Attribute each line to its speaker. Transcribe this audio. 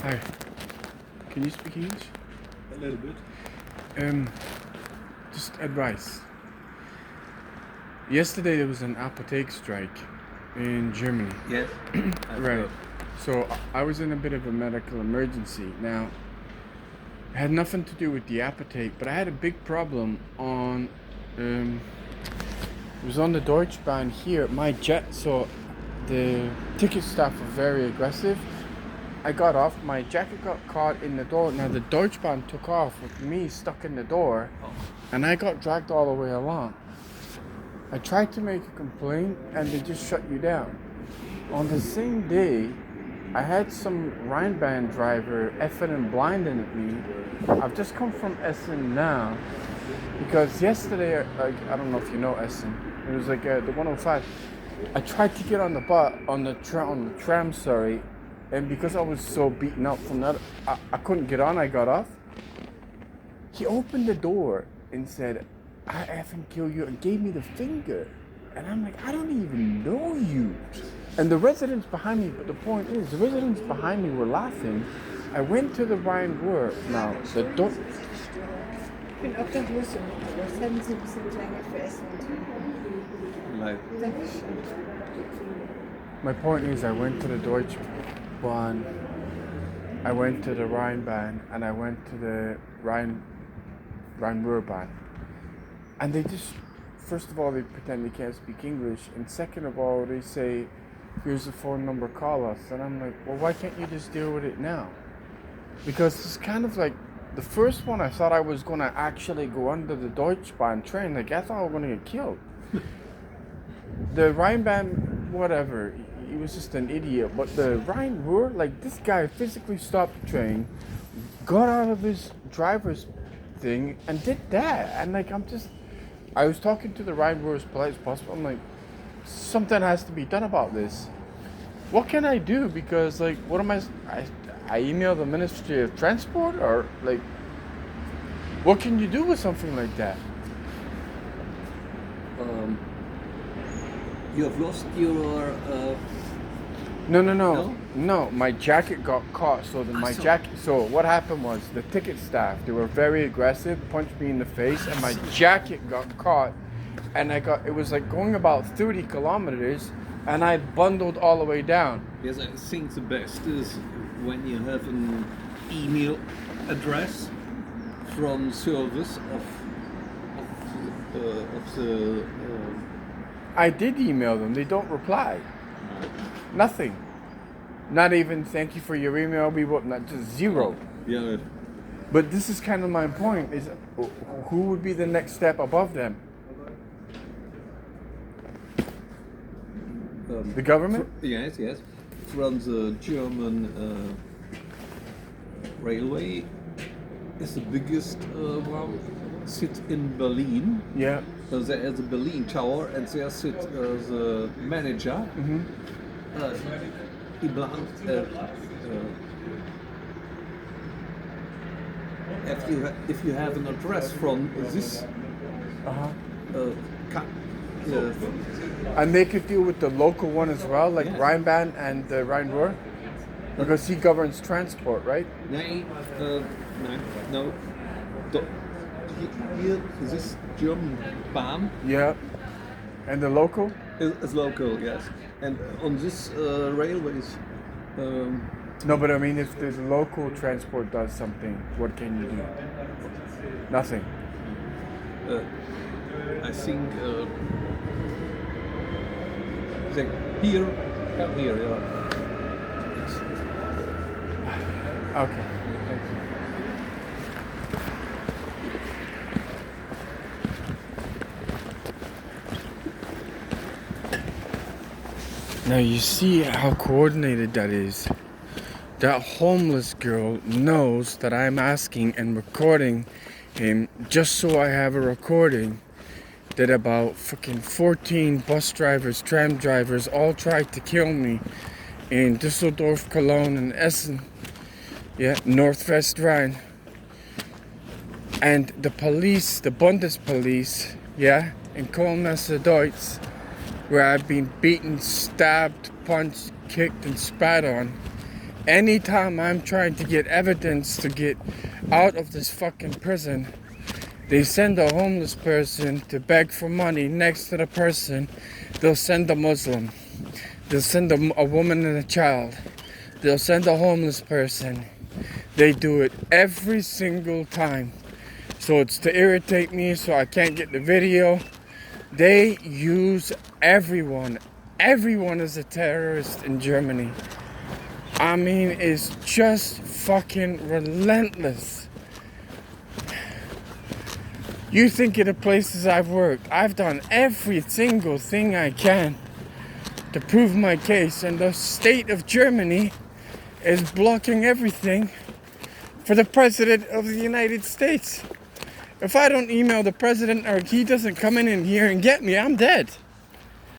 Speaker 1: Hi. Can you speak English?
Speaker 2: A little bit.
Speaker 1: Just advice. Yesterday there was an apotheke strike in Germany.
Speaker 2: Yes.
Speaker 1: Right. So I was in a bit of a medical emergency. Now, it had nothing to do with the apotheke, but I had a big problem on. It was on the Deutschbahn here. My jet. So the ticket staff were very aggressive. I got off. My jacket got caught in the door. Now the Deutschbahn took off with me stuck in the door, and I got dragged all the way along. I tried to make a complaint, and they just shut you down. On the same day, I had some Rheinbahn driver effing and blinding at me. I've just come from Essen now, because yesterday, I don't know if you know Essen. It was like the 105. I tried to get on the tram, sorry, and because I was so beaten up from that, I couldn't get on. I got off. He opened the door and said, "I effing kill you," and gave me the finger. And I'm like, I don't even know you. And the residents behind me, but the point is, the residents behind me were laughing. I went to the Rhine-Ruhr. Now, the door.
Speaker 3: Ich bin obdachlos und was haben Sie ein bisschen länger für Essen und Trinken?
Speaker 2: Like,
Speaker 3: Dankeschön.
Speaker 1: My point is, I went to the Deutschbahn, I went to the Rheinbahn, and I went to the Rhine-Ruhr-Bahn. And they just, first of all, they pretend they can't speak English, and second of all, they say, "Here's the phone number, call us." And I'm like, well, why can't you just deal with it now? Because it's kind of like, the first one I thought I was going to actually go under the Deutschbahn train. Like, I thought I was going to get killed. The Rheinbahn, whatever, he was just an idiot. But the Rhine-Ruhr, like, this guy physically stopped the train, got out of his driver's thing, and did that. And, like, I was talking to the Rhine-Ruhr as polite as possible. I'm like, something has to be done about this. What can I do? Because, like, what am I email the Ministry of Transport? Or, like, what can you do with something like that?
Speaker 2: you have lost your.
Speaker 1: No, my jacket got caught. So what happened was the ticket staff, they were very aggressive, punched me in the face, and my jacket got caught. And it was like going about 30 kilometers, and I bundled all the way down.
Speaker 2: Yes, I think the best is when you have an email address from service of the.
Speaker 1: I did email them. They don't reply. Nothing. Not even thank you for your email. We will not, just zero.
Speaker 2: Yeah.
Speaker 1: But this is kind of my point: is who would be the next step above them? The government?
Speaker 2: Yes. From the German railway is the biggest one. Sit in Berlin.
Speaker 1: Yeah.
Speaker 2: There is a Berlin Tower, and there sit the manager.
Speaker 1: Mm-hmm.
Speaker 2: If you have an address from this.
Speaker 1: And they could deal with the local one as well, like
Speaker 2: Yes.
Speaker 1: Rheinbahn and the Rhine-Ruhr? Because he governs transport, right?
Speaker 2: No. Here, this German Bahn
Speaker 1: Yeah. And the local?
Speaker 2: is local, yes. And on this railways,
Speaker 1: No, but I mean, if the local transport does something, what can you do? Nothing.
Speaker 2: I think here, yeah.
Speaker 1: Okay. Thank you. Now you see how coordinated that is. That homeless girl knows that I'm asking and recording him just so I have a recording that about fucking 14 bus drivers, tram drivers all tried to kill me in Düsseldorf, Cologne, and Essen. Yeah, Northwest Rhine. And the police, the Bundespolice, yeah, in Köln, Deutsch, where I've been beaten, stabbed, punched, kicked, and spat on, anytime I'm trying to get evidence to get out of this fucking prison, they send a homeless person to beg for money. Next to the person, they'll send a Muslim. They'll send a woman and a child. They'll send a homeless person. They do it every single time. So it's to irritate me so I can't get the video. They use everyone. Everyone is a terrorist in Germany. I mean, it's just fucking relentless. You think of the places I've worked. I've done every single thing I can to prove my case, and the state of Germany is blocking everything for the President of the United States. If I don't email the President or he doesn't come in here and get me, I'm dead.